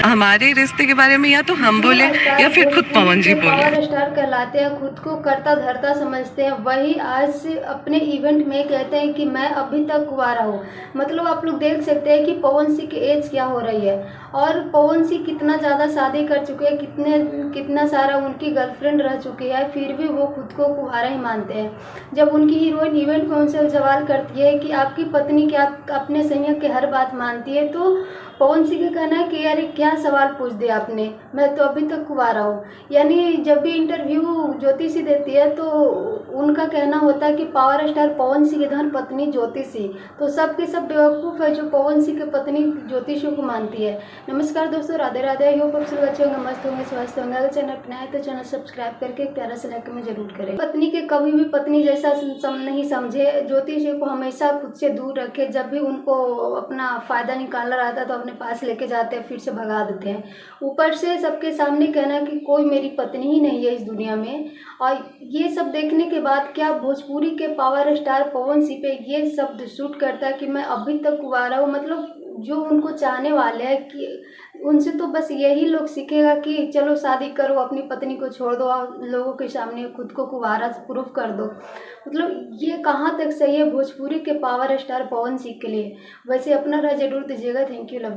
हमारे रिश्ते के बारे में या तो हम बोले या फिर खुद पवन जी बोले। पावर स्टार कहलाते हैं, खुद को करता धरता समझते हैं, वही आज से अपने इवेंट में कहते हैं कि मैं अभी तक कुंवारा हूँ। मतलब आप लोग देख सकते हैं कि पवन सिंह की एज क्या हो रही है और पवन सिंह कितना ज़्यादा शादी कर चुके हैं, कितना सारा उनकी गर्लफ्रेंड रह चुकी है, फिर भी वो खुद को कुंवारा ही मानते हैं। जब उनकी हीरोइन इवेंट में उनसे सवाल करती है कि आपकी पत्नी क्या अपने संयम की हर बात मानती है, तो पवन सिंह का कहना है कि यार क्या सवाल पूछ दिया आपने, मैं तो अभी तक कुंवारा हूँ। यानी जब भी इंटरव्यू ज्योतिषी देती है तो उनका कहना होता है कि पावर स्टार पवन सिंह की धर्म पत्नी ज्योतिषी, तो सब के सब बेवकूफ़ है जो पवन सिंह की पत्नी ज्योतिषियों को मानती है। नमस्कार दोस्तों, राधे राधे। आई होप आप सब अच्छे होंगे, मस्त होंगे, स्वस्थ होंगे। अगर चैनल पर नया है तो चैनल सब्सक्राइब करके एक प्यारा सा लाइक में जरूर करें। पत्नी के कभी भी पत्नी जैसा नहीं समझे, ज्योतिषी को हमेशा खुद से दूर रखे। जब भी उनको अपना फ़ायदा निकालना रहता है तो अपने पास लेके जाते हैं, फिर से भगा देते हैं। ऊपर से सबके सामने कहना कि कोई मेरी पत्नी ही नहीं है इस दुनिया में। और ये सब देखने के बाद क्या भोजपुरी के पावर स्टार पवन सिंह पे ये शब्द शूट करता है कि मैं अभी तक कुंवारा हूँ। मतलब जो उनको चाहने वाले हैं कि उनसे तो बस यही लोग सीखेगा कि चलो शादी करो, अपनी पत्नी को छोड़ दो और लोगों के सामने खुद को कुंवारा प्रूफ कर दो। मतलब ये कहाँ तक सही है भोजपुरी के पावर स्टार पवन सिंह के लिए। वैसे अपना राय जरूर दीजिएगा। Thank you.